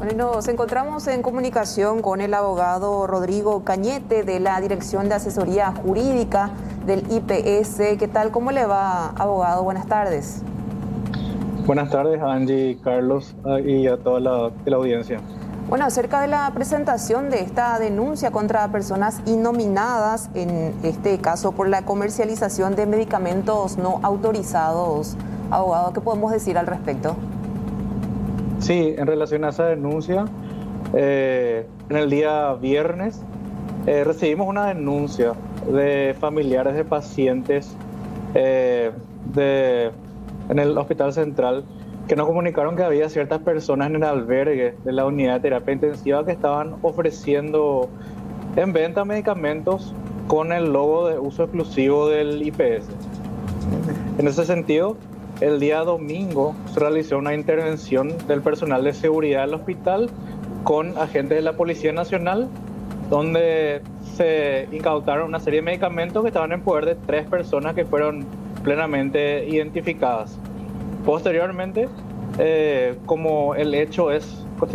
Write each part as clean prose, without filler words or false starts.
Bueno, nos encontramos en comunicación con el abogado Rodrigo Cañete de la Dirección de Asesoría Jurídica del IPS. ¿Qué tal? ¿Cómo le va, abogado? Buenas tardes. Buenas tardes, Angie, Carlos, y a toda la audiencia. Bueno, acerca de la presentación de esta denuncia contra personas innominadas, en este caso por la comercialización de medicamentos no autorizados, abogado, ¿qué podemos decir al respecto? Sí, en relación a esa denuncia, en el día viernes recibimos una denuncia de familiares de pacientes en el Hospital Central que nos comunicaron que había ciertas personas en el albergue de la unidad de terapia intensiva que estaban ofreciendo en venta medicamentos con el logo de uso exclusivo del IPS. En ese sentido, el día domingo se realizó una intervención del personal de seguridad del hospital con agentes de la Policía Nacional, donde se incautaron una serie de medicamentos que estaban en poder de 3 personas que fueron plenamente identificadas. Posteriormente, como el hecho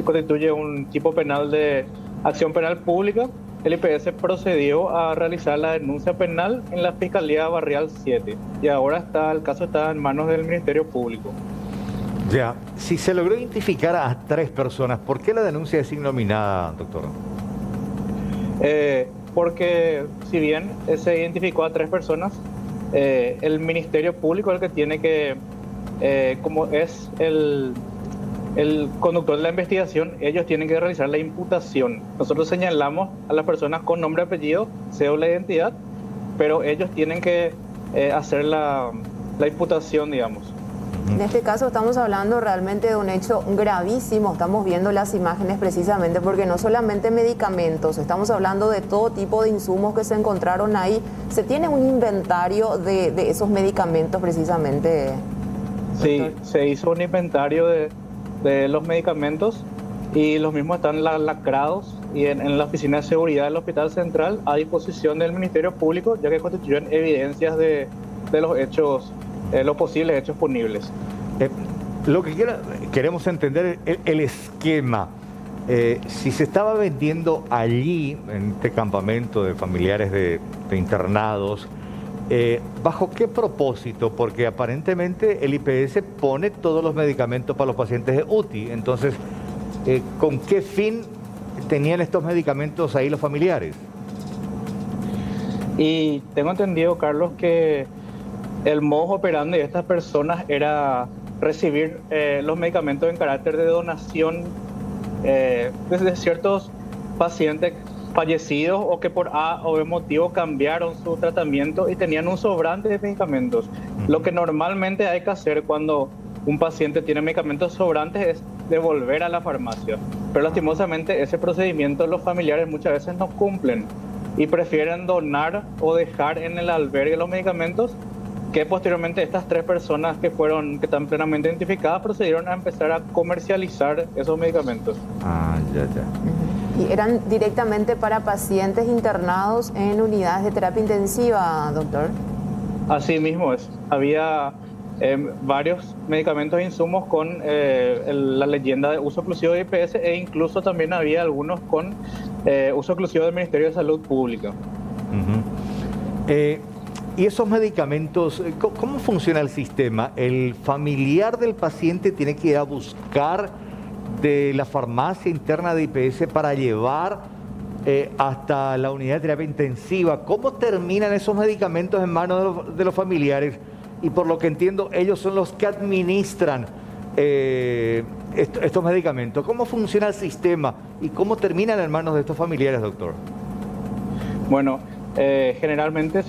constituye un tipo penal de acción penal pública, el IPS procedió a realizar la denuncia penal en la Fiscalía Barrial 7 y ahora el caso está en manos del Ministerio Público. Ya, si se logró identificar a 3 personas, ¿por qué la denuncia es innominada, doctor? Porque si bien se identificó a 3 personas, el Ministerio Público es el que tiene que, como es el conductor de la investigación, ellos tienen que realizar la imputación. Nosotros señalamos a las personas con nombre, apellido, cédula de identidad, pero ellos tienen que hacer la imputación, digamos. En este caso estamos hablando realmente de un hecho gravísimo. Estamos viendo las imágenes precisamente porque no solamente medicamentos, estamos hablando de todo tipo de insumos que se encontraron ahí. ¿Se tiene un inventario de esos medicamentos precisamente? Sí, doctor? se hizo un inventario de los medicamentos y los mismos están lacrados y en la oficina de seguridad del Hospital Central a disposición del Ministerio Público, ya que constituyen evidencias de los hechos, los posibles hechos punibles. Lo que queremos entender es el esquema. Si se estaba vendiendo allí, en este campamento de familiares de internados, ¿bajo qué propósito? Porque aparentemente el IPS pone todos los medicamentos para los pacientes de UTI. Entonces, ¿con qué fin tenían estos medicamentos ahí los familiares? Y tengo entendido, Carlos, que el modus operandi de estas personas era recibir los medicamentos en carácter de donación desde ciertos pacientes fallecidos o que por A o B motivo cambiaron su tratamiento y tenían un sobrante de medicamentos. Lo que normalmente hay que hacer cuando un paciente tiene medicamentos sobrantes es devolver a la farmacia. Pero lastimosamente ese procedimiento los familiares muchas veces no cumplen y prefieren donar o dejar en el albergue los medicamentos, que posteriormente estas 3 personas que están plenamente identificadas procedieron a empezar a comercializar esos medicamentos. Ah, ya. Y eran directamente para pacientes internados en unidades de terapia intensiva, doctor. Así mismo es. Había varios medicamentos e insumos con la leyenda de uso exclusivo de IPS e incluso también había algunos con uso exclusivo del Ministerio de Salud Pública. ¿Y esos medicamentos, cómo funciona el sistema? ¿El familiar del paciente tiene que ir a buscar de la farmacia interna de IPS para llevar hasta la unidad de terapia intensiva? ¿Cómo terminan esos medicamentos en manos de los familiares? Y por lo que entiendo, ellos son los que administran estos medicamentos. ¿Cómo funciona el sistema y cómo terminan en manos de estos familiares, doctor? Bueno, generalmente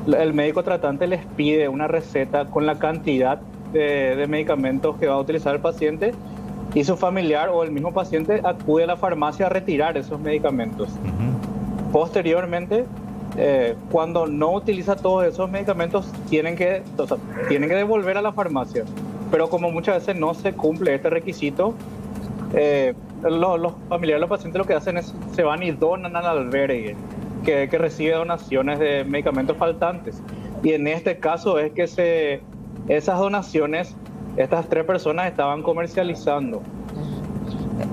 el médico tratante les pide una receta con la cantidad de medicamentos que va a utilizar el paciente y su familiar o el mismo paciente acude a la farmacia a retirar esos medicamentos. Posteriormente, cuando no utiliza todos esos medicamentos, tienen que devolver a la farmacia. Pero como muchas veces no se cumple este requisito, los familiares, los pacientes lo que hacen es se van y donan al albergue que recibe donaciones de medicamentos faltantes. Y en este caso es que esas donaciones, estas 3 personas estaban comercializando.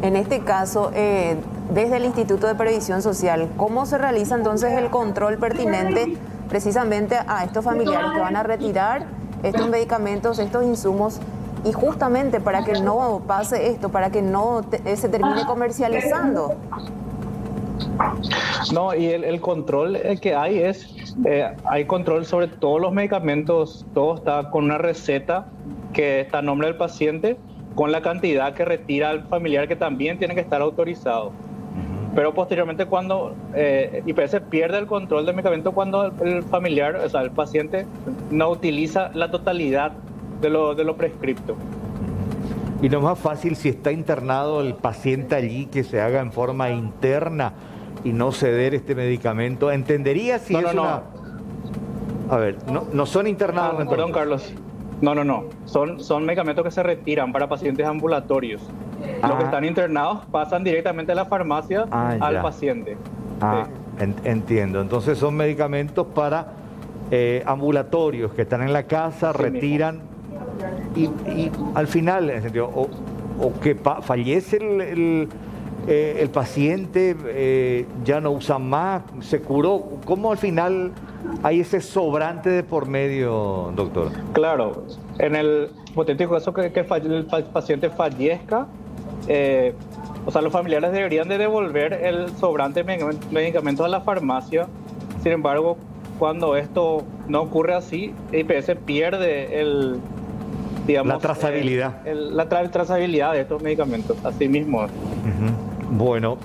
En este caso, desde el Instituto de Previsión Social, ¿cómo se realiza entonces el control pertinente precisamente a estos familiares que van a retirar estos medicamentos, estos insumos, y justamente para que no pase esto, para que no se termine comercializando? No, y el control que hay hay control sobre todos los medicamentos, todo está con una receta que está a nombre del paciente, con la cantidad que retira el familiar, que también tiene que estar autorizado. Pero posteriormente, cuando IPS pierde el control del medicamento, cuando el familiar, o sea, el paciente no utiliza la totalidad de lo prescripto. Y no es más fácil, si está internado el paciente allí, que se haga en forma interna y no ceder este medicamento. ¿Entendería si es una...? A ver, no son internados. Perdón, Carlos. No. Son medicamentos que se retiran para pacientes ambulatorios. Los que están internados pasan directamente a la farmacia al paciente. Sí. Entiendo. Entonces son medicamentos para ambulatorios que están en la casa, sí, retiran y al final, en el sentido, o que fallece el paciente, ya no usa más, se curó. ¿Cómo al final hay ese sobrante de por medio, doctor? Claro, en el hipotético caso que el paciente fallezca, o sea, los familiares deberían de devolver el sobrante de medicamentos a la farmacia. Sin embargo, cuando esto no ocurre así, IPS pierde la trazabilidad. La trazabilidad de estos medicamentos, así mismo. Bueno,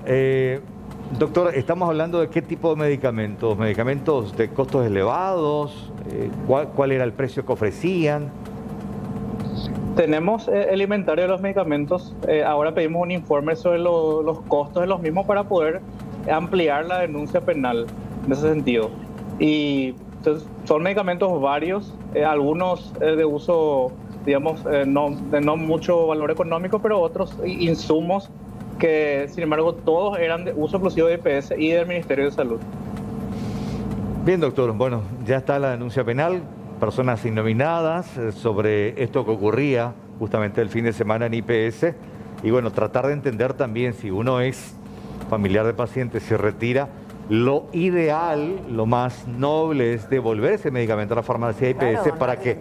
doctor, estamos hablando de qué tipo de medicamentos. ¿Medicamentos de costos elevados? ¿Cuál era el precio que ofrecían? Tenemos el inventario de los medicamentos. Ahora pedimos un informe sobre los costos de los mismos para poder ampliar la denuncia penal en ese sentido. Y entonces, son medicamentos varios, algunos de uso, digamos, de no mucho valor económico, pero otros insumos que, sin embargo, todos eran de uso exclusivo de IPS y del Ministerio de Salud. Bien, doctor. Bueno, ya está la denuncia penal, personas innominadas, sobre esto que ocurría justamente el fin de semana en IPS. Y bueno, tratar de entender también, si uno es familiar de paciente, se retira, lo ideal, lo más noble es devolver ese medicamento a la farmacia IPS, claro, para que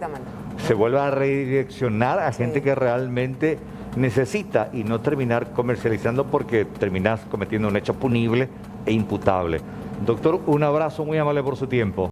se vuelva a redireccionar a gente que realmente necesita y no terminar comercializando, porque terminas cometiendo un hecho punible e imputable. Doctor, un abrazo, muy amable por su tiempo.